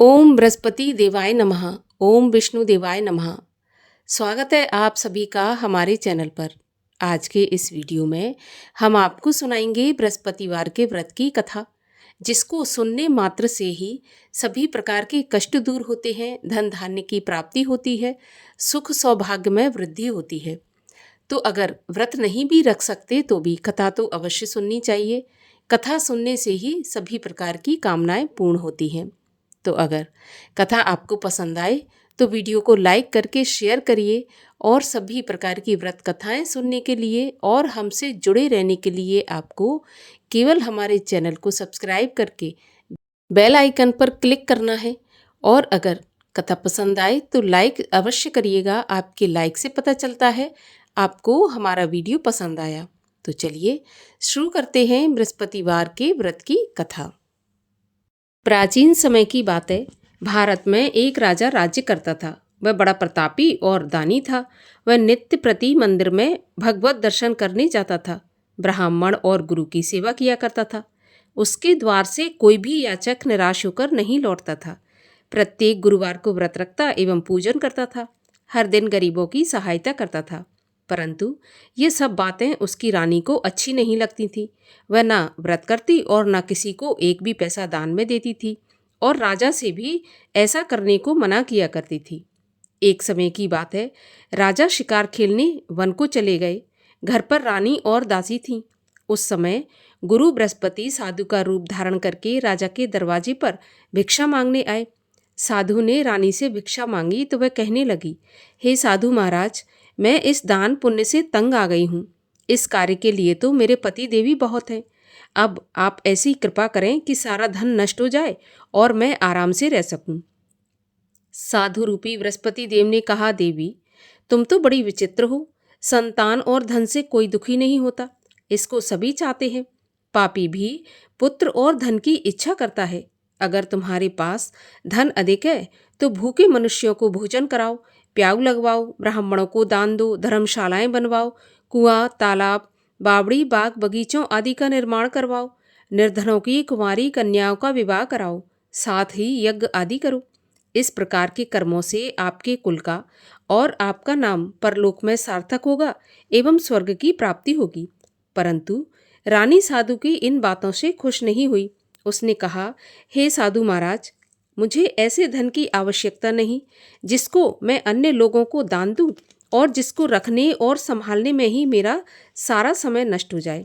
ओम बृहस्पति देवाय नमः। ओम विष्णु देवाय नमः। स्वागत है आप सभी का हमारे चैनल पर। आज के इस वीडियो में हम आपको सुनाएंगे बृहस्पतिवार के व्रत की कथा, जिसको सुनने मात्र से ही सभी प्रकार के कष्ट दूर होते हैं, धन धान्य की प्राप्ति होती है, सुख सौभाग्य में वृद्धि होती है। तो अगर व्रत नहीं भी रख सकते तो भी कथा तो अवश्य सुननी चाहिए। कथा सुनने से ही सभी प्रकार की कामनाएं पूर्ण होती हैं। तो अगर कथा आपको पसंद आए तो वीडियो को लाइक करके शेयर करिए और सभी प्रकार की व्रत कथाएं सुनने के लिए और हमसे जुड़े रहने के लिए आपको केवल हमारे चैनल को सब्सक्राइब करके बेल आइकन पर क्लिक करना है। और अगर कथा पसंद आए तो लाइक अवश्य करिएगा। आपके लाइक से पता चलता है आपको हमारा वीडियो पसंद आया। तो चलिए शुरू करते हैं बृहस्पतिवार के व्रत की कथा। प्राचीन समय की बात है। भारत में एक राजा राज्य करता था। वह बड़ा प्रतापी और दानी था। वह नित्य प्रति मंदिर में भगवत दर्शन करने जाता था। ब्राह्मण और गुरु की सेवा किया करता था। उसके द्वार से कोई भी याचक निराश होकर नहीं लौटता था। प्रत्येक गुरुवार को व्रत रखता एवं पूजन करता था। हर दिन गरीबों की सहायता करता था। परंतु ये सब बातें उसकी रानी को अच्छी नहीं लगती थी। वह ना व्रत करती और ना किसी को एक भी पैसा दान में देती थी और राजा से भी ऐसा करने को मना किया करती थी। एक समय की बात है। राजा शिकार खेलने वन को चले गए। घर पर रानी और दासी थीं। उस समय गुरु बृहस्पति साधु का रूप धारण करके राजा के दरवाजे पर भिक्षा मांगने आए। साधु ने रानी से भिक्षा मांगी तो वह कहने लगी, हे साधु महाराज, मैं इस दान पुण्य से तंग आ गई हूँ। इस कार्य के लिए तो मेरे पति देवी बहुत हैं। अब आप ऐसी कृपा करें कि सारा धन नष्ट हो जाए और मैं आराम से रह सकूं। साधु रूपी बृहस्पति देव ने कहा, देवी, तुम तो बड़ी विचित्र हो। संतान और धन से कोई दुखी नहीं होता, इसको सभी चाहते हैं। पापी भी पुत्र और धन की इच्छा करता है। अगर तुम्हारे पास धन अधिक है तो भूखे मनुष्यों को भोजन कराओ, प्याऊ लगवाओ, ब्राह्मणों को दान दो, धर्मशालाएं बनवाओ, कुआं, तालाब, बावड़ी, बाग, बगीचों आदि का निर्माण करवाओ, निर्धनों की कुंवारी कन्याओं का विवाह कराओ, साथ ही यज्ञ आदि करो। इस प्रकार के कर्मों से आपके कुल का और आपका नाम परलोक में सार्थक होगा एवं स्वर्ग की प्राप्ति होगी। परंतु रानी साधु की इन बातों से खुश नहीं हुई। उसने कहा, हे साधु महाराज, मुझे ऐसे धन की आवश्यकता नहीं जिसको मैं अन्य लोगों को दान दूं और जिसको रखने और संभालने में ही मेरा सारा समय नष्ट हो जाए।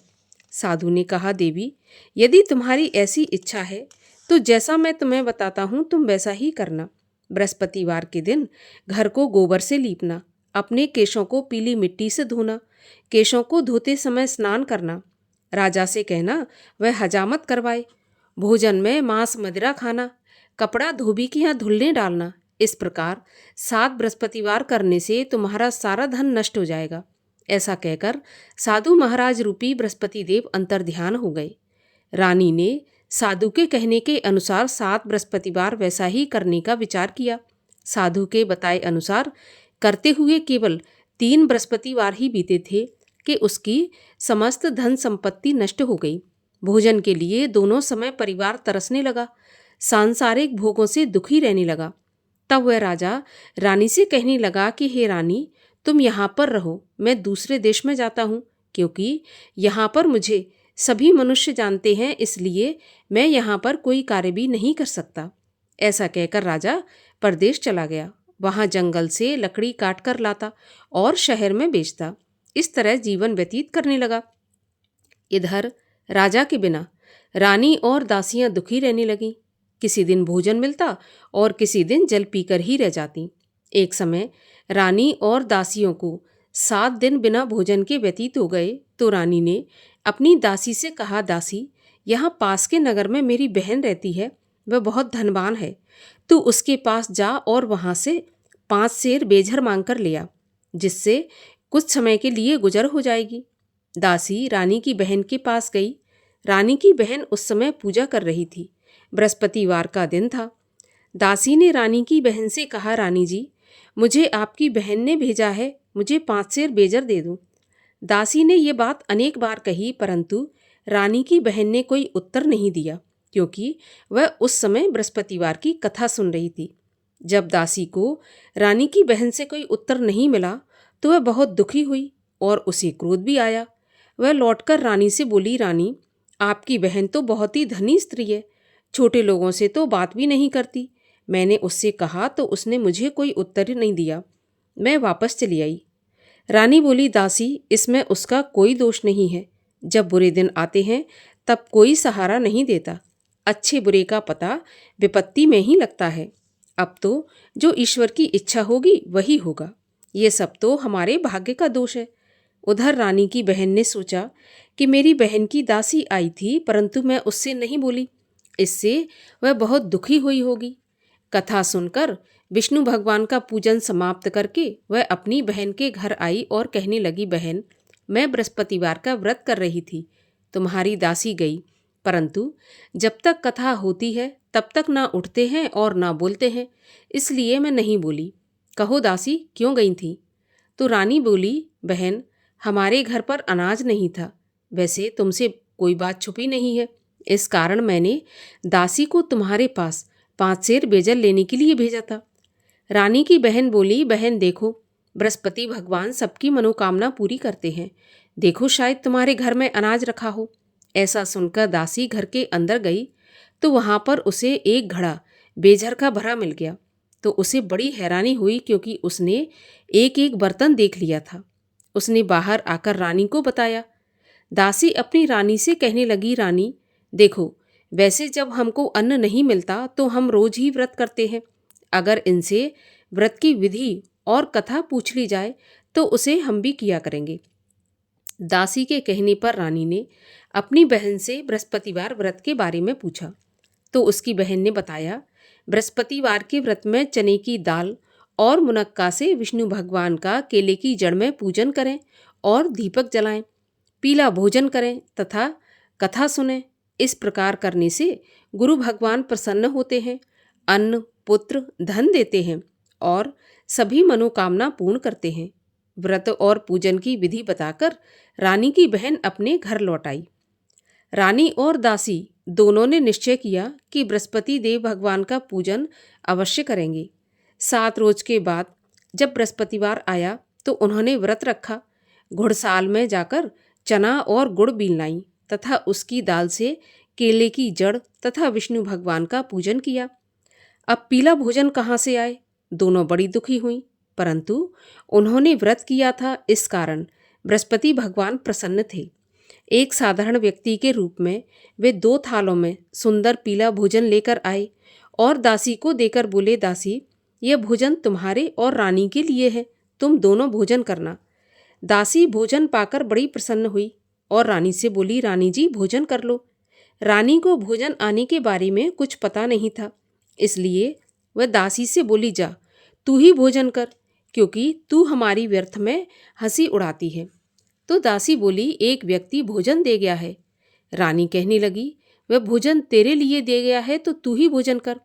साधु ने कहा, देवी, यदि तुम्हारी ऐसी इच्छा है तो जैसा मैं तुम्हें बताता हूँ तुम वैसा ही करना। बृहस्पतिवार के दिन घर को गोबर से लीपना, अपने केशों को पीली मिट्टी से धोना, केशों को धोते समय स्नान करना। राजा से कहना वह हजामत करवाए। भोजन में मांस मदिरा खाना, कपड़ा धोबी के यहाँ धुलने डालना। इस प्रकार 7 बृहस्पतिवार करने से तुम्हारा सारा धन नष्ट हो जाएगा। ऐसा कहकर साधु महाराज रूपी बृहस्पति देव अंतर्ध्यान हो गए। रानी ने साधु के कहने के अनुसार 7 बृहस्पतिवार वैसा ही करने का विचार किया। साधु के बताए अनुसार करते हुए केवल 3 बृहस्पतिवार ही बीते थे कि उसकी समस्त धन संपत्ति नष्ट हो गई। भोजन के लिए दोनों समय परिवार तरसने लगा, सांसारिक भोगों से दुखी रहने लगा। तब वह राजा रानी से कहने लगा कि हे रानी, तुम यहाँ पर रहो, मैं दूसरे देश में जाता हूँ, क्योंकि यहाँ पर मुझे सभी मनुष्य जानते हैं, इसलिए मैं यहाँ पर कोई कार्य भी नहीं कर सकता। ऐसा कहकर राजा परदेश चला गया। वहाँ जंगल से लकड़ी काट कर लाता और शहर में बेचता। इस तरह जीवन व्यतीत करने लगा। इधर राजा के बिना रानी और दासियां दुखी रहने लगीं। किसी दिन भोजन मिलता और किसी दिन जल पीकर ही रह जाती। एक समय रानी और दासियों को 7 दिन बिना भोजन के व्यतीत हो गए तो रानी ने अपनी दासी से कहा, दासी, यहाँ पास के नगर में मेरी बहन रहती है, वह बहुत धनवान है। तू उसके पास जा और वहाँ से 5 सेर बेझर मांग कर ले आ, जिससे कुछ समय के लिए गुजर हो जाएगी। दासी रानी की बहन के पास गई। रानी की बहन उस समय पूजा कर रही थी। बृहस्पतिवार का दिन था। दासी ने रानी की बहन से कहा, रानी जी, मुझे आपकी बहन ने भेजा है, मुझे 5 सेर बेजर दे दो। दासी ने ये बात अनेक बार कही, परंतु रानी की बहन ने कोई उत्तर नहीं दिया। क्योंकि वह उस समय बृहस्पतिवार की कथा सुन रही थी। जब दासी को रानी की बहन से कोई उत्तर नहीं मिला तो वह बहुत दुखी हुई और उसे क्रोध भी आया। वह लौटकर रानी से बोली, रानी, आपकी बहन तो बहुत ही धनी स्त्री है, छोटे लोगों से तो बात भी नहीं करती। मैंने उससे कहा तो उसने मुझे कोई उत्तर नहीं दिया। मैं वापस चली आई। रानी बोली, दासी, इसमें उसका कोई दोष नहीं है। जब बुरे दिन आते हैं तब कोई सहारा नहीं देता। अच्छे बुरे का पता विपत्ति में ही लगता है। अब तो जो ईश्वर की इच्छा होगी वही होगा। ये सब तो हमारे भाग्य का दोष है। उधर रानी की बहन ने सोचा कि मेरी बहन की दासी आई थी परंतु मैं उससे नहीं बोली, इससे वह बहुत दुखी हुई होगी। कथा सुनकर विष्णु भगवान का पूजन समाप्त करके वह अपनी बहन के घर आई और कहने लगी, बहन, मैं बृहस्पतिवार का व्रत कर रही थी, तुम्हारी दासी गई, परंतु जब तक कथा होती है तब तक ना उठते हैं और ना बोलते हैं, इसलिए मैं नहीं बोली। कहो दासी, क्यों गई थी? तो रानी बोली, बहन, हमारे घर पर अनाज नहीं था। वैसे तुमसे कोई बात छुपी नहीं है, इस कारण मैंने दासी को तुम्हारे पास 5 सेर बेजल लेने के लिए भेजा था। रानी की बहन बोली, बहन देखो, बृहस्पति भगवान सबकी मनोकामना पूरी करते हैं। देखो, शायद तुम्हारे घर में अनाज रखा हो। ऐसा सुनकर दासी घर के अंदर गई तो वहाँ पर उसे एक घड़ा बेझर का भरा मिल गया। तो उसे बड़ी हैरानी हुई क्योंकि उसने एक एक बर्तन देख लिया था। उसने बाहर आकर रानी को बताया। दासी अपनी रानी से कहने लगी, रानी देखो, वैसे जब हमको अन्न नहीं मिलता तो हम रोज ही व्रत करते हैं। अगर इनसे व्रत की विधि और कथा पूछ ली जाए तो उसे हम भी किया करेंगे। दासी के कहने पर रानी ने अपनी बहन से बृहस्पतिवार व्रत के बारे में पूछा तो उसकी बहन ने बताया, बृहस्पतिवार के व्रत में चने की दाल और मुनक्का से विष्णु भगवान का केले की जड़ में पूजन करें और दीपक जलाएं, पीला भोजन करें तथा कथा सुनें। इस प्रकार करने से गुरु भगवान प्रसन्न होते हैं, अन्न, पुत्र, धन देते हैं और सभी मनोकामना पूर्ण करते हैं। व्रत और पूजन की विधि बताकर रानी की बहन अपने घर लौट आई। रानी और दासी दोनों ने निश्चय किया कि बृहस्पति देव भगवान का पूजन अवश्य करेंगे। 7 रोज के बाद जब बृहस्पतिवार आया तो उन्होंने व्रत रखा। घुड़साल में जाकर चना और गुड़ बीन लाई तथा उसकी दाल से केले की जड़ तथा विष्णु भगवान का पूजन किया। अब पीला भोजन कहाँ से आए? दोनों बड़ी दुखी हुई, परंतु उन्होंने व्रत किया था, इस कारण बृहस्पति भगवान प्रसन्न थे। एक साधारण व्यक्ति के रूप में वे 2 थालों में सुंदर पीला भोजन लेकर आए और दासी को देकर बोले, दासी, यह भोजन तुम्हारे और रानी के लिए है, तुम दोनों भोजन करना। दासी भोजन पाकर बड़ी प्रसन्न हुई और रानी से बोली, रानी जी, भोजन कर लो। रानी को भोजन आने के बारे में कुछ पता नहीं था, इसलिए वह दासी से बोली, जा तू ही भोजन कर, क्योंकि तू हमारी व्यर्थ में हंसी उड़ाती है। तो दासी बोली, एक व्यक्ति भोजन दे गया है। रानी कहने लगी, वह भोजन तेरे लिए दे गया है तो तू ही भोजन कर।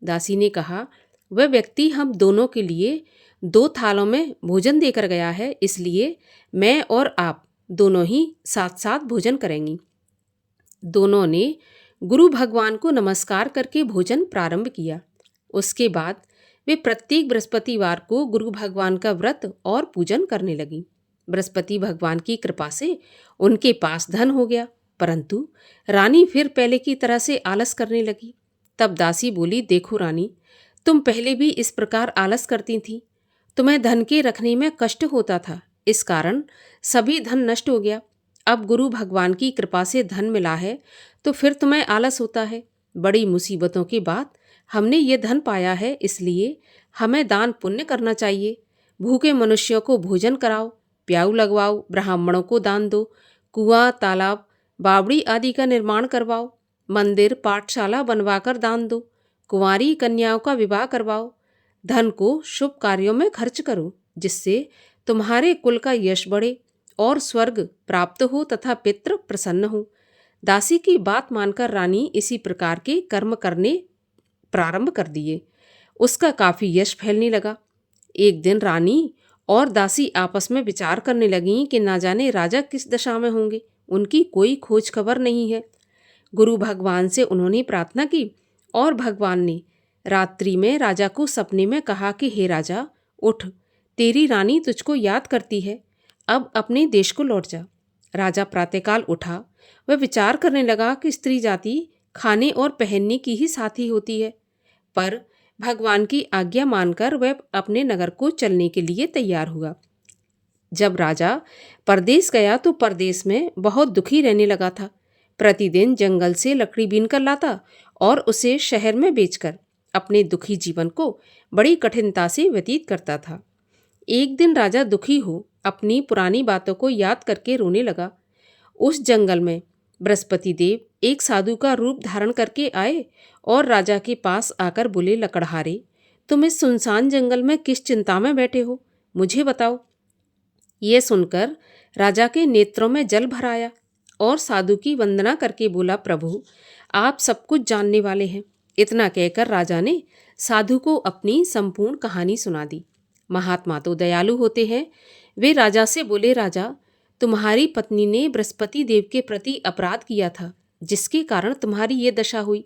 दासी ने कहा, वह व्यक्ति हम दोनों के लिए 2 थालों में भोजन देकर गया है, इसलिए मैं और आप दोनों ही साथ साथ भोजन करेंगी। दोनों ने गुरु भगवान को नमस्कार करके भोजन प्रारंभ किया। उसके बाद वे प्रत्येक बृहस्पतिवार को गुरु भगवान का व्रत और पूजन करने लगी। बृहस्पति भगवान की कृपा से उनके पास धन हो गया, परंतु रानी फिर पहले की तरह से आलस करने लगी। तब दासी बोली, देखो रानी, तुम पहले भी इस प्रकार आलस करती थी, तुम्हें धन के रखने में कष्ट होता था, इस कारण सभी धन नष्ट हो गया। अब गुरु भगवान की कृपा से धन मिला है तो फिर तुम्हें आलस होता है। बड़ी मुसीबतों के बाद हमने ये धन पाया है, इसलिए हमें दान पुण्य करना चाहिए। भूखे मनुष्यों को भोजन कराओ, प्याऊ लगवाओ, ब्राह्मणों को दान दो, कुआं, तालाब, बावड़ी आदि का निर्माण करवाओ, मंदिर, पाठशाला बनवाकर दान दो, कुंवारी कन्याओं का विवाह करवाओ। धन को शुभ कार्यों में खर्च करो, जिससे तुम्हारे कुल का यश बढ़े और स्वर्ग प्राप्त हो तथा पितृ प्रसन्न हो। दासी की बात मानकर रानी इसी प्रकार के कर्म करने प्रारंभ कर दिए। उसका काफी यश फैलने लगा। एक दिन रानी और दासी आपस में विचार करने लगीं कि ना जाने राजा किस दशा में होंगे, उनकी कोई खोज खबर नहीं है। गुरु भगवान से उन्होंने प्रार्थना की और भगवान ने रात्रि में राजा को सपने में कहा कि हे राजा, उठ, तेरी रानी तुझको याद करती है, अब अपने देश को लौट जा। राजा प्रातःकाल उठा। वह विचार करने लगा कि स्त्री जाति खाने और पहनने की ही साथी होती है, पर भगवान की आज्ञा मानकर वह अपने नगर को चलने के लिए तैयार हुआ। जब राजा परदेश गया तो परदेश में बहुत दुखी रहने लगा था। प्रतिदिन जंगल से लकड़ी बीन कर लाता और उसे शहर में बेचकर अपने दुखी जीवन को बड़ी कठिनता से व्यतीत करता था। एक दिन राजा दुखी हो अपनी पुरानी बातों को याद करके रोने लगा। उस जंगल में बृहस्पति देव एक साधु का रूप धारण करके आए और राजा के पास आकर बोले, लकड़हारे, तुम इस सुनसान जंगल में किस चिंता में बैठे हो, मुझे बताओ। ये सुनकर राजा के नेत्रों में जल भर आया और साधु की वंदना करके बोला, प्रभु, आप सब कुछ जानने वाले हैं। इतना कहकर राजा ने साधु को अपनी संपूर्ण कहानी सुना दी। महात्मा तो दयालु होते हैं। वे राजा से बोले, राजा, तुम्हारी पत्नी ने बृहस्पति देव के प्रति अपराध किया था, जिसके कारण तुम्हारी ये दशा हुई।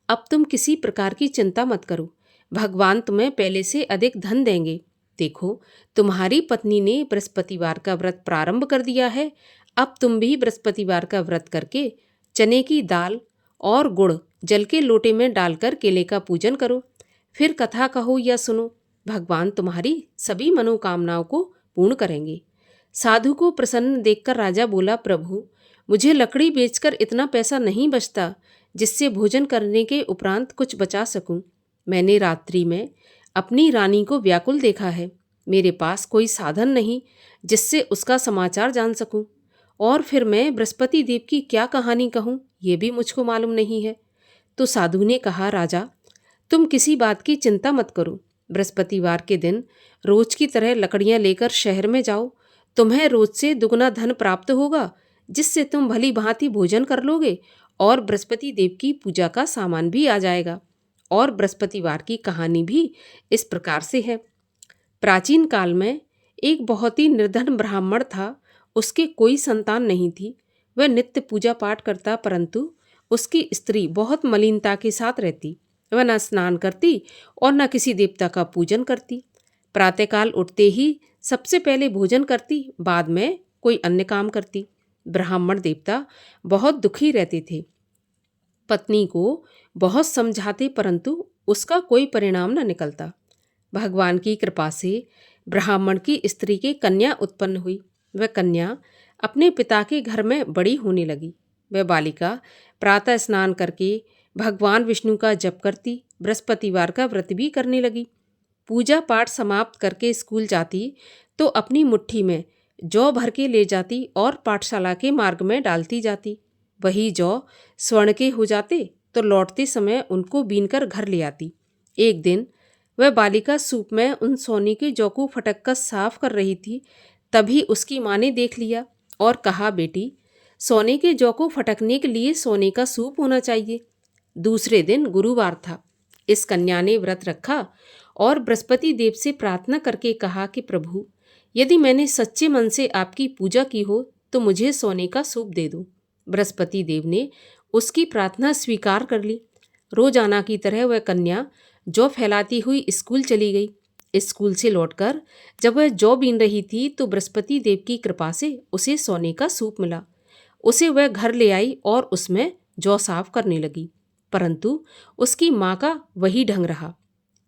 अब तुम किसी प्रकार की चिंता मत करो, भगवान तुम्हें पहले से अधिक धन देंगे। देखो, तुम्हारी पत्नी ने बृहस्पतिवार का व्रत प्रारंभ कर दिया है। अब तुम भी बृहस्पतिवार का व्रत करके चने की दाल और गुड़ जल के लोटे में डालकर केले का पूजन करो, फिर कथा कहो या सुनो। भगवान तुम्हारी सभी मनोकामनाओं को पूर्ण करेंगे। साधु को प्रसन्न देखकर राजा बोला, प्रभु, मुझे लकड़ी बेचकर इतना पैसा नहीं बचता जिससे भोजन करने के उपरांत कुछ बचा सकूं। मैंने रात्रि में अपनी रानी को व्याकुल देखा है। मेरे पास कोई साधन नहीं जिससे उसका समाचार जान सकूं, और फिर मैं बृहस्पति देव की क्या कहानी कहूं, ये भी मुझको मालूम नहीं है। तो साधु ने कहा, राजा, तुम किसी बात की चिंता मत करो। बृहस्पतिवार के दिन रोज की तरह लकड़ियां लेकर शहर में जाओ। तुम्हें रोज से दुगना धन प्राप्त होगा, जिससे तुम भली भांति भोजन कर लोगे और बृहस्पति देव की पूजा का सामान भी आ जाएगा। और बृहस्पतिवार की कहानी भी इस प्रकार से है। प्राचीन काल में एक बहुत ही निर्धन ब्राह्मण था। उसके कोई संतान नहीं थी। वह नित्य पूजा पाठ करता, परंतु उसकी स्त्री बहुत मलिनता के साथ रहती। वह न स्नान करती और न किसी देवता का पूजन करती। प्रातःकाल उठते ही सबसे पहले भोजन करती, बाद में कोई अन्य काम करती। ब्राह्मण देवता बहुत दुखी रहते थे। पत्नी को बहुत समझाते, परंतु उसका कोई परिणाम न निकलता। भगवान की कृपा से ब्राह्मण की स्त्री की कन्या उत्पन्न हुई। वह कन्या अपने पिता के घर में बड़ी होने लगी। वह बालिका प्रातः स्नान करके भगवान विष्णु का जप करती, बृहस्पतिवार का व्रत भी करने लगी। पूजा पाठ समाप्त करके स्कूल जाती तो अपनी मुट्ठी में जौ भर के ले जाती और पाठशाला के मार्ग में डालती जाती। वही जौ स्वर्ण के हो जाते तो लौटते समय उनको बीनकर घर ले आती। एक दिन वह बालिका सूप में उन सोने के जौ को फटक कर साफ कर रही थी। तभी उसकी माँ ने देख लिया और कहा, बेटी, सोने के जौ को फटकने के लिए सोने का सूप होना चाहिए। दूसरे दिन गुरुवार था। इस कन्या ने व्रत रखा और बृहस्पति देव से प्रार्थना करके कहा कि प्रभु, यदि मैंने सच्चे मन से आपकी पूजा की हो तो मुझे सोने का सूप दे दो। बृहस्पति देव ने उसकी प्रार्थना स्वीकार कर ली। रोजाना की तरह वह कन्या जौ फैलाती हुई स्कूल चली गई। स्कूल से लौटकर जब वह जौ बीन रही थी तो बृहस्पति देव की कृपा से उसे सोने का सूप मिला। उसे वह घर ले आई और उसमें जौ साफ करने लगी, परंतु उसकी माँ का वही ढंग रहा।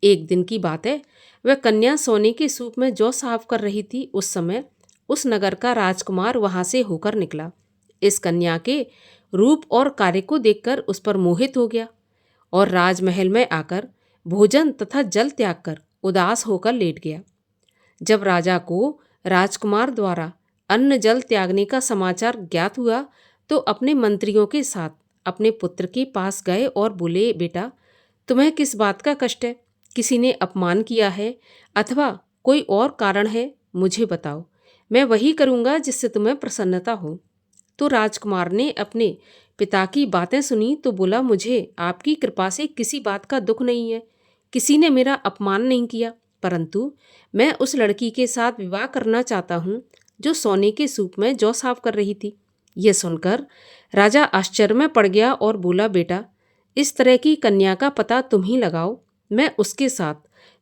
एक दिन की बात है, वह कन्या सोने के सूप में जौ साफ कर रही थी। उस समय उस नगर का राजकुमार वहां से होकर निकला। इस कन्या के रूप और कार्य को देखकर उस पर मोहित हो गया और राजमहल में आकर भोजन तथा जल त्याग कर उदास होकर लेट गया। जब राजा को राजकुमार द्वारा अन्न जल त्यागने का समाचार ज्ञात हुआ तो अपने मंत्रियों के साथ अपने पुत्र के पास गए और बोले, बेटा, तुम्हें किस बात का कष्ट है? किसी ने अपमान किया है अथवा कोई और कारण है? मुझे बताओ, मैं वही करूँगा जिससे तुम्हें प्रसन्नता हो। तो राजकुमार ने अपने पिता की बातें सुनी तो बोला, मुझे आपकी कृपा से किसी बात का दुख नहीं है। किसी ने मेरा अपमान नहीं किया, परंतु मैं उस लड़की के साथ विवाह करना चाहता हूँ जो सोने के सूप में जौ साफ कर रही थी। यह सुनकर राजा आश्चर्य में पड़ गया और बोला, बेटा, इस तरह की कन्या का पता तुम ही लगाओ, मैं उसके साथ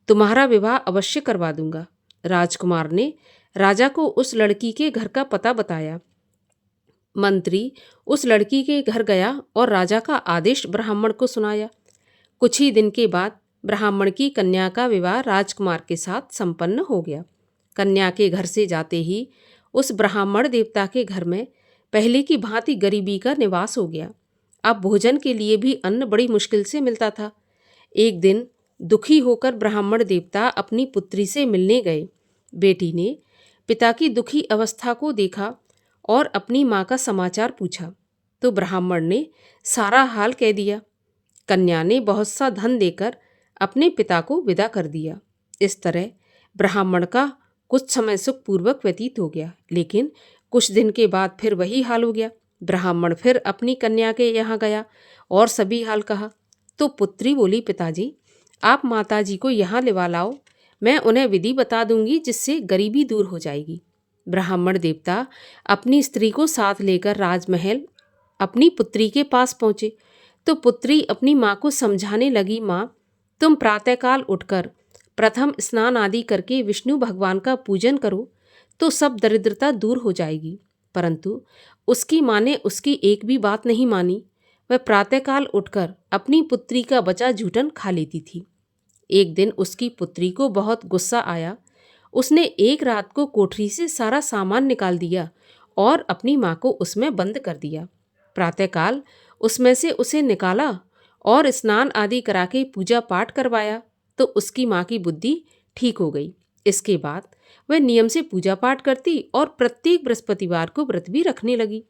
तुम्हारा विवाह अवश्य करवा दूंगा। राजकुमार ने राजा को उस लड़की के घर का पता बताया। मंत्री उस लड़की के घर गया और राजा का आदेश ब्राह्मण को सुनाया। कुछ ही दिन के बाद ब्राह्मण की कन्या का विवाह राजकुमार के साथ संपन्न हो गया। कन्या के घर से जाते ही उस ब्राह्मण देवता के घर में पहले की भांति गरीबी का निवास हो गया। अब भोजन के लिए भी अन्न बड़ी मुश्किल से मिलता था। एक दिन दुखी होकर ब्राह्मण देवता अपनी पुत्री से मिलने गए। बेटी ने पिता की दुखी अवस्था को देखा और अपनी माँ का समाचार पूछा तो ब्राह्मण ने सारा हाल कह दिया। कन्या ने बहुत सा धन देकर अपने पिता को विदा कर दिया। इस तरह ब्राह्मण का कुछ समय सुखपूर्वक व्यतीत हो गया, लेकिन कुछ दिन के बाद फिर वही हाल हो गया। ब्राह्मण फिर अपनी कन्या के यहाँ गया और सभी हाल कहा तो पुत्री बोली, पिताजी, आप माताजी को यहाँ लिवा लाओ, मैं उन्हें विधि बता दूंगी जिससे गरीबी दूर हो जाएगी। ब्राह्मण देवता अपनी स्त्री को साथ लेकर राजमहल अपनी पुत्री के पास पहुँचे तो पुत्री अपनी माँ को समझाने लगी, माँ, तुम प्रातःकाल उठकर प्रथम स्नान आदि करके विष्णु भगवान का पूजन करो तो सब दरिद्रता दूर हो जाएगी। परंतु उसकी माँ ने उसकी एक भी बात नहीं मानी। वह प्रातःकाल उठकर अपनी पुत्री का बचा जूठन खा लेती थी। एक दिन उसकी पुत्री को बहुत गुस्सा आया। उसने एक रात को कोठरी से सारा सामान निकाल दिया और अपनी माँ को उसमें बंद कर दिया। प्रातःकाल उसमें से उसे निकाला और स्नान आदि करा के पूजा पाठ करवाया तो उसकी माँ की बुद्धि ठीक हो गई। इसके बाद वह नियम से पूजा पाठ करती और प्रत्येक बृहस्पतिवार को व्रत भी रखने लगी।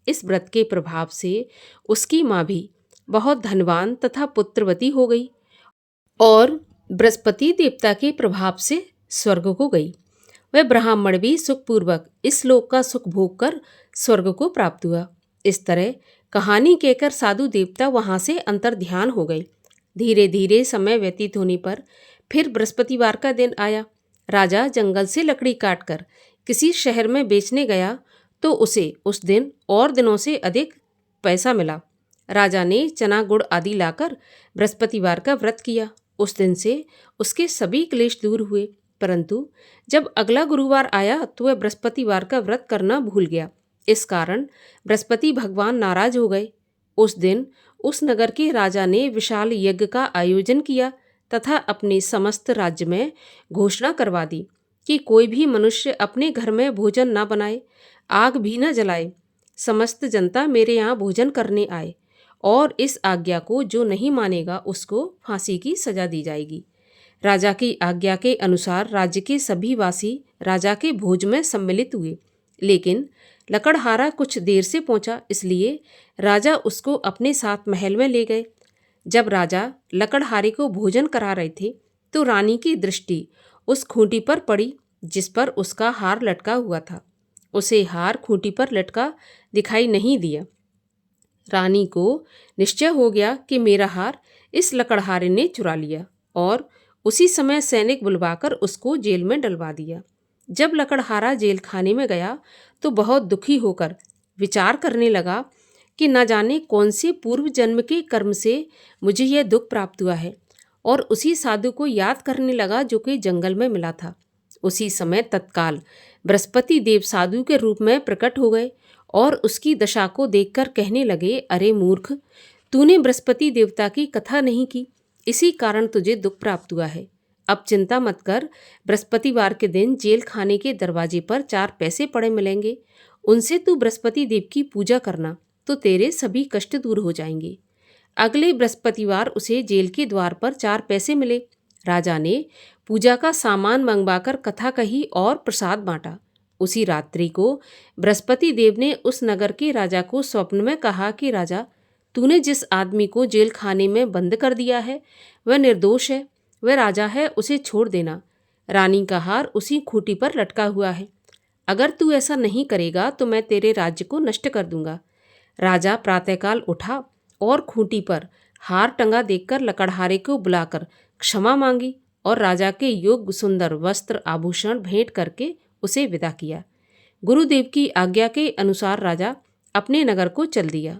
इस व्रत के प्रभाव से उसकी माँ भी बहुत धनवान तथा पुत्रवती हो गई और बृहस्पति देवता के प्रभाव से स्वर्ग को गई। वह ब्राह्मण भी सुखपूर्वक इस लोक का सुख भोग कर स्वर्ग को प्राप्त हुआ। इस तरह कहानी कहकर साधु देवता वहाँ से अंतर्ध्यान हो गए। धीरे धीरे समय व्यतीत होने पर फिर बृहस्पतिवार का दिन आया। राजा जंगल से लकड़ी काटकर किसी शहर में बेचने गया तो उसे उस दिन और दिनों से अधिक पैसा मिला। राजा ने चना गुड़ आदि लाकर बृहस्पतिवार का व्रत किया। उस दिन से उसके सभी क्लेश दूर हुए। परंतु जब अगला गुरुवार आया तो वह बृहस्पतिवार का व्रत करना भूल गया। इस कारण बृहस्पति भगवान नाराज हो गए। उस दिन उस नगर के राजा ने विशाल यज्ञ का आयोजन किया तथा अपने समस्त राज्य में घोषणा करवा दी कि कोई भी मनुष्य अपने घर में भोजन न बनाए, आग भी न जलाए। समस्त जनता मेरे यहाँ भोजन करने आए और इस आज्ञा को जो नहीं मानेगा उसको फांसी की सजा दी जाएगी। राजा की आज्ञा के अनुसार राज्य के सभी वासी राजा के भोज में सम्मिलित हुए, लेकिन लकड़हारा कुछ देर से पहुंचा, इसलिए राजा उसको अपने साथ महल में ले गए। जब राजा लकड़हारे को भोजन करा रहे थे तो रानी की दृष्टि उस खूंटी पर पड़ी जिस पर उसका हार लटका हुआ था। उसे हार खूंटी पर लटका दिखाई नहीं दिया। रानी को निश्चय हो गया कि मेरा हार इस लकड़हारे ने चुरा लिया और उसी समय सैनिक बुलवाकर उसको जेल में डलवा दिया। जब लकड़हारा जेल खाने में गया तो बहुत दुखी होकर विचार करने लगा कि न जाने कौन से पूर्व जन्म के कर्म से मुझे यह दुख प्राप्त हुआ है, और उसी साधु को याद करने लगा जो कि जंगल में मिला था। उसी समय तत्काल बृहस्पति देव साधु के रूप में प्रकट हो गए और उसकी दशा को देखकर कहने लगे, अरे मूर्ख, तूने बृहस्पति देवता की कथा नहीं की, इसी कारण तुझे दुख प्राप्त हुआ है। अब चिंता मत कर, बृहस्पतिवार के दिन जेल खाने के दरवाजे पर 4 पैसे पड़े मिलेंगे, उनसे तू बृहस्पति देव की पूजा करना तो तेरे सभी कष्ट दूर हो जाएंगे। अगले बृहस्पतिवार उसे जेल के द्वार पर 4 पैसे मिले। राजा ने पूजा का सामान मंगवाकर कथा कही और प्रसाद बांटा। उसी रात्रि को बृहस्पति देव ने उस नगर के राजा को स्वप्न में कहा कि राजा, तूने जिस आदमी को जेल खाने में बंद कर दिया है वह निर्दोष है, वह राजा है, उसे छोड़ देना। रानी का हार उसी खूंटी पर लटका हुआ है। अगर तू ऐसा नहीं करेगा तो मैं तेरे राज्य को नष्ट कर दूंगा। राजा प्रातःकाल उठा और खूंटी पर हार टंगा देखकर लकड़हारे को बुलाकर क्षमा मांगी और राजा के योग्य सुंदर वस्त्र आभूषण भेंट करके उसे विदा किया। गुरुदेव की आज्ञा के अनुसार राजा अपने नगर को चल दिया।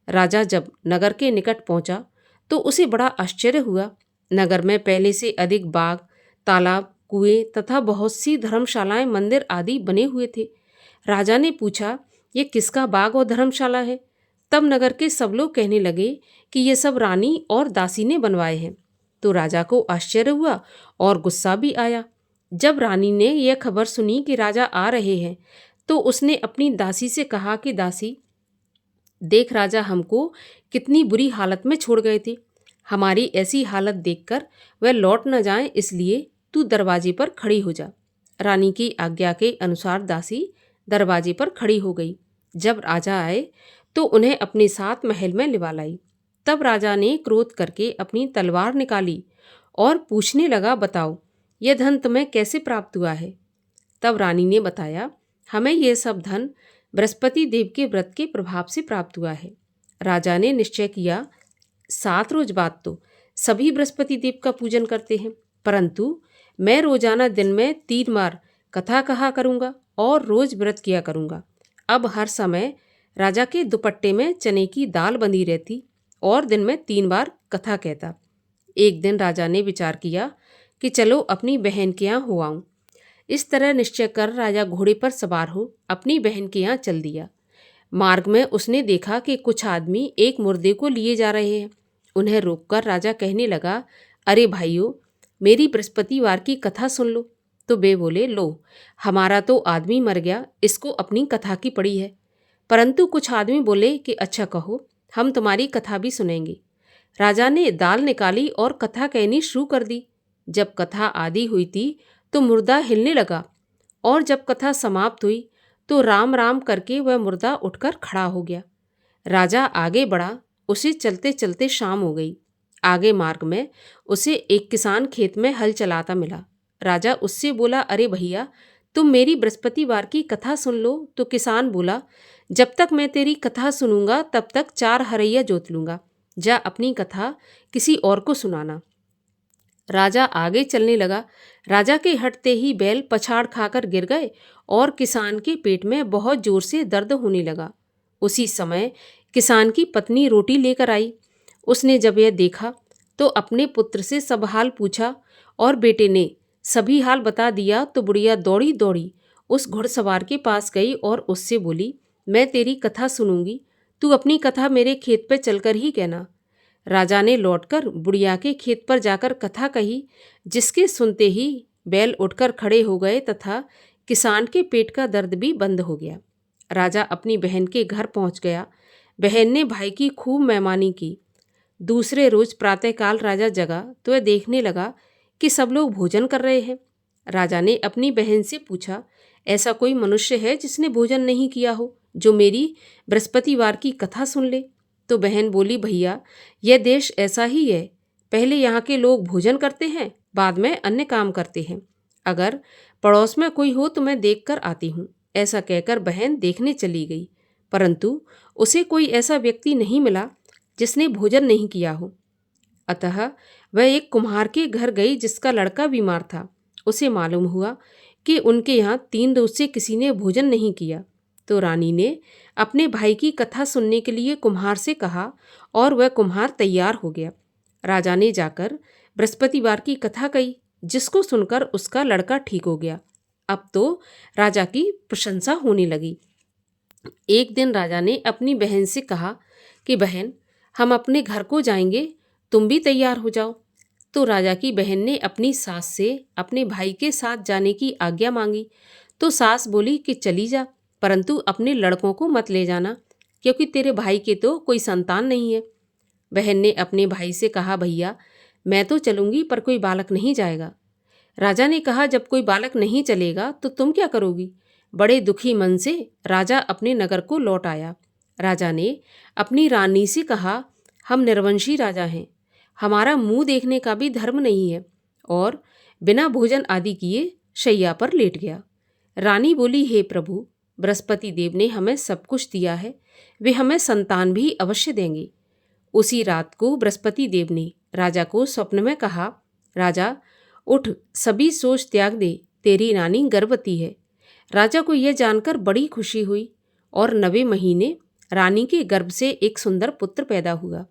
राजा जब नगर के निकट पहुंचा तो उसे बड़ा आश्चर्य हुआ। नगर में पहले से अधिक बाग, तालाब, कुएं तथा बहुत सी धर्मशालाएं, मंदिर आदि बने हुए थे। राजा ने पूछा, ये किसका बाग और धर्मशाला है? तब नगर के सब लोग कहने लगे कि ये सब रानी और दासी ने बनवाए हैं। तो राजा को आश्चर्य हुआ और गुस्सा भी आया। जब रानी ने यह खबर सुनी कि राजा आ रहे हैं तो उसने अपनी दासी से कहा कि दासी, देख राजा हमको कितनी बुरी हालत में छोड़ गए थे। हमारी ऐसी हालत देखकर वह लौट न जाएं, इसलिए तू दरवाजे पर खड़ी हो जा। रानी की आज्ञा के अनुसार दासी दरवाजे पर खड़ी हो गई। जब राजा आए तो उन्हें अपने साथ महल में लिवा लाई। तब राजा ने क्रोध करके अपनी तलवार निकाली और पूछने लगा, बताओ यह धन तुम्हें कैसे प्राप्त हुआ है? तब रानी ने बताया, हमें यह सब धन बृहस्पति देव के व्रत के प्रभाव से प्राप्त हुआ है। राजा ने निश्चय किया, 7 रोज बाद तो सभी बृहस्पति देव का पूजन करते हैं, परंतु मैं रोजाना दिन में 3 बार कथा कहा करूँगा और रोज व्रत किया करूँगा। अब हर समय राजा के दुपट्टे में चने की दाल बंधी रहती और दिन में 3 बार कथा कहता। एक दिन राजा ने विचार किया कि चलो अपनी बहन के यहाँ हो आऊँ। इस तरह निश्चय कर राजा घोड़े पर सवार हो अपनी बहन के यहाँ चल दिया। मार्ग में उसने देखा कि कुछ आदमी एक मुर्दे को लिए जा रहे हैं। उन्हें रोककर राजा कहने लगा, अरे भाइयों, मेरी बृहस्पतिवार की कथा सुन लो। तो वे बोले, लो, हमारा तो आदमी मर गया, इसको अपनी कथा की पड़ी है। परंतु कुछ आदमी बोले कि अच्छा कहो, हम तुम्हारी कथा भी सुनेंगे। राजा ने दाल निकाली और कथा कहनी शुरू कर दी। जब कथा आदि हुई थी तो मुर्दा हिलने लगा और जब कथा समाप्त हुई तो राम राम करके वह मुर्दा उठकर खड़ा हो गया। राजा आगे बढ़ा, उसे चलते चलते शाम हो गई। आगे मार्ग में उसे एक किसान खेत में हल चलाता मिला। राजा उससे बोला, अरे भैया, तुम मेरी बृहस्पतिवार की कथा सुन लो। तो किसान बोला, जब तक मैं तेरी कथा सुनूंगा तब तक 4 हरैया जोत लूंगा। जा अपनी कथा किसी और को सुनाना। राजा आगे चलने लगा। राजा के हटते ही बैल पछाड़ खाकर गिर गए और किसान के पेट में बहुत जोर से दर्द होने लगा। उसी समय किसान की पत्नी रोटी लेकर आई। उसने जब यह देखा तो अपने पुत्र से सब हाल पूछा और बेटे ने सभी हाल बता दिया। तो बुढ़िया दौड़ी दौड़ी उस घुड़सवार के पास गई और उससे बोली, मैं तेरी कथा सुनूंगी, तू अपनी कथा मेरे खेत पर चलकर ही कहना। राजा ने लौटकर बुढ़िया के खेत पर जाकर कथा कही, जिसके सुनते ही बैल उठकर खड़े हो गए तथा किसान के पेट का दर्द भी बंद हो गया। राजा अपनी बहन के घर पहुंच गया। बहन ने भाई की खूब मेहमानी की। दूसरे रोज प्रातःकाल राजा जगा तो वह देखने लगा कि सब लोग भोजन कर रहे हैं। राजा ने अपनी बहन से पूछा, ऐसा कोई मनुष्य है जिसने भोजन नहीं किया हो, जो मेरी बृहस्पतिवार की कथा सुन ले? तो बहन बोली, भैया, यह देश ऐसा ही है। पहले यहाँ के लोग भोजन करते हैं, बाद में अन्य काम करते हैं। अगर पड़ोस में कोई हो तो मैं देख कर आती हूँ। ऐसा कहकर बहन देखने चली गई, परंतु उसे कोई ऐसा व्यक्ति नहीं मिला जिसने भोजन नहीं किया हो। अतः वह एक कुम्हार के घर गई जिसका लड़का बीमार था। उसे मालूम हुआ कि उनके यहाँ 3 रोज से किसी ने भोजन नहीं किया। तो रानी ने अपने भाई की कथा सुनने के लिए कुम्हार से कहा और वह कुम्हार तैयार हो गया। राजा ने जाकर बृहस्पतिवार की कथा कही, जिसको सुनकर उसका लड़का ठीक हो गया। अब तो राजा की प्रशंसा होने लगी। एक दिन राजा ने अपनी बहन से कहा कि बहन, हम अपने घर को जाएंगे, तुम भी तैयार हो जाओ। तो राजा की बहन ने अपनी सास से अपने भाई के साथ जाने की आज्ञा मांगी। तो सास बोली कि चली जा, परंतु अपने लड़कों को मत ले जाना, क्योंकि तेरे भाई के तो कोई संतान नहीं है। बहन ने अपने भाई से कहा, भैया, मैं तो चलूंगी पर कोई बालक नहीं जाएगा। राजा ने कहा, जब कोई बालक नहीं चलेगा तो तुम क्या करोगी? बड़े दुखी मन से राजा अपने नगर को लौट आया। राजा ने अपनी रानी से कहा, हम निर्वंशी राजा हैं, हमारा मुंह देखने का भी धर्म नहीं है, और बिना भोजन आदि किए शैया पर लेट गया। रानी बोली, हे प्रभु, बृहस्पति देव ने हमें सब कुछ दिया है, वे हमें संतान भी अवश्य देंगे। उसी रात को बृहस्पति देव ने राजा को स्वप्न में कहा, राजा उठ, सभी सोच त्याग दे, तेरी रानी गर्भवती है। राजा को यह जानकर बड़ी खुशी हुई और 9वें महीने रानी के गर्भ से एक सुंदर पुत्र पैदा हुआ।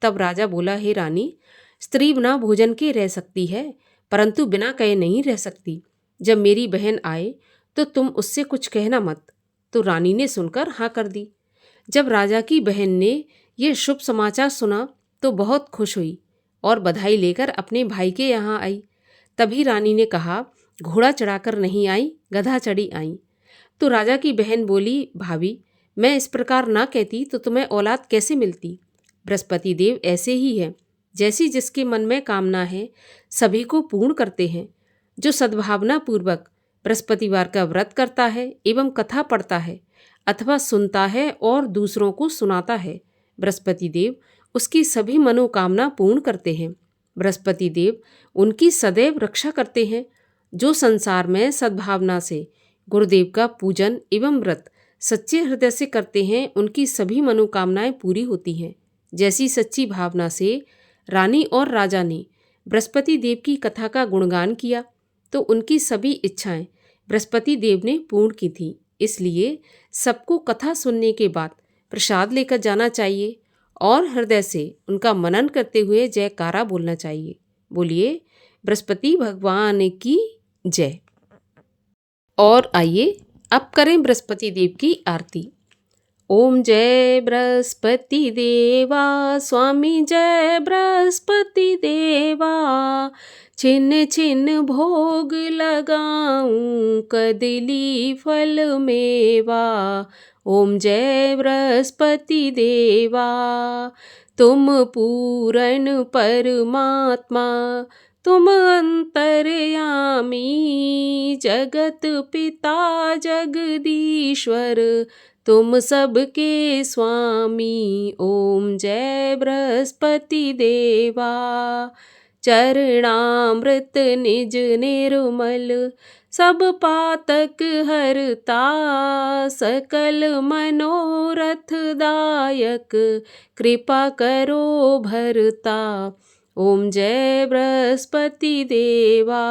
तब राजा बोला, हे रानी, स्त्री बिना भोजन के रह सकती है, परंतु बिना कहे नहीं रह सकती। जब मेरी बहन आए तो तुम उससे कुछ कहना मत। तो रानी ने सुनकर हाँ कर दी। जब राजा की बहन ने यह शुभ समाचार सुना तो बहुत खुश हुई और बधाई लेकर अपने भाई के यहाँ आई। तभी रानी ने कहा, घोड़ा चढ़ाकर नहीं आई, गधा चढ़ी आई। तो राजा की बहन बोली, भाभी, मैं इस प्रकार ना कहती तो तुम्हें औलाद कैसे मिलती। बृहस्पति देव ऐसे ही है, जैसी जिसके मन में कामना है सभी को पूर्ण करते हैं। जो सद्भावना पूर्वक बृहस्पतिवार का व्रत करता है एवं कथा पढ़ता है अथवा सुनता है और दूसरों को सुनाता है, बृहस्पति देव उसकी सभी मनोकामना पूर्ण करते हैं। बृहस्पति देव उनकी सदैव रक्षा करते हैं। जो संसार में सद्भावना से गुरुदेव का पूजन एवं व्रत सच्चे हृदय से करते हैं, उनकी सभी मनोकामनाएं पूरी होती हैं। जैसी सच्ची भावना से रानी और राजा ने बृहस्पति देव की कथा का गुणगान किया तो उनकी सभी इच्छाएं बृहस्पति देव ने पूर्ण की थी। इसलिए सबको कथा सुनने के बाद प्रसाद लेकर जाना चाहिए और हृदय से उनका मनन करते हुए जयकारा बोलना चाहिए। बोलिए बृहस्पति भगवान की जय। और आइए अब करें बृहस्पति देव की आरती। ओम जय बृहस्पति देवा, स्वामी जय बृहस्पति देवा। छिन्न छिन्न भोग लगाऊं, कदली फल मेवा। ओम जय बृहस्पति देवा। तुम पूर्ण परमात्मा, तुम अंतर्यामी, जगत पिता जगदीश्वर, तुम सबके स्वामी। ओम जय बृहस्पति देवा। चरणामृत निज निर्मल, सब पातक हरता, सकल मनोरथ दायक, कृपा करो भरता। ओम जय बृहस्पति देवा।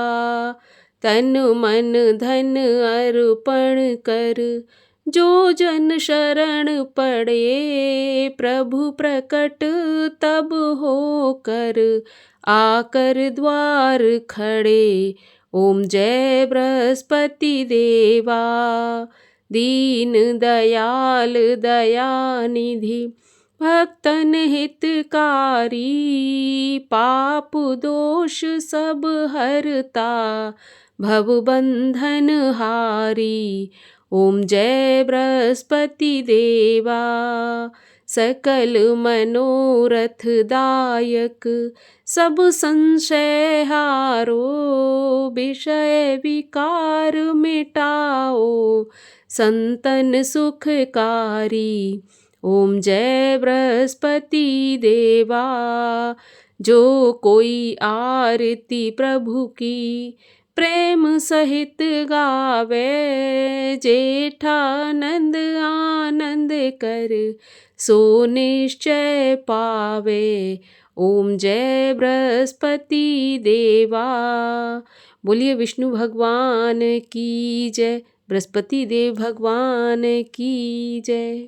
तन मन धन अर्पण कर, जो जन शरण पड़े, प्रभु प्रकट तब होकर, आकर द्वार खड़े। ओम जय बृहस्पति देवा। दीन दयाल दयानिधि, भक्तन हितकारी, पाप दोष सब हरता, भव बंधन हारी। ओम जय बृहस्पति देवा। सकल मनोरथ दायक, सब संशय हारो, विषय विकार मिटाओ, संतन सुखकारी। ओम जय बृहस्पति देवा। जो कोई आरती प्रभु की प्रेम सहित गावे, जेठानंद आनंद कर, सो निश्चय पावे। ओम जय बृहस्पति देवा। बोलिए विष्णु भगवान की जय, बृहस्पति देव भगवान की जय।